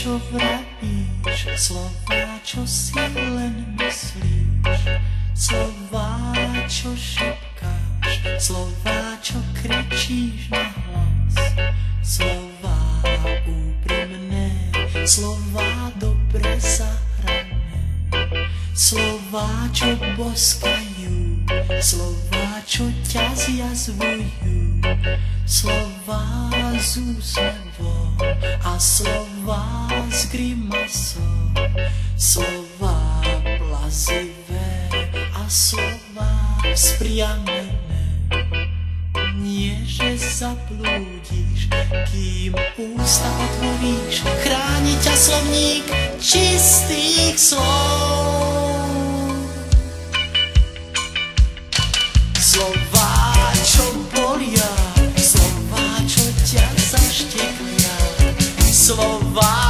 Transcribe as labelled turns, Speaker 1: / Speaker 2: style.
Speaker 1: čo vravíš, slová, čo si len myslíš, slová, čo šepkáš, slová, čo kričíš na hlas, slová úprimné, slová dobre zahrané, slová, čo boskajú, slová, čo ťa zjazvujú, slová s úsmevom a slová s grimasou, slová plazivé a slová spriamené. Nie, že zablúdiš, kým ústa otvoríš, chráni ťa slovník čistých slov. Slová, čo bolia, slová, čo ťa zašteklia, slová,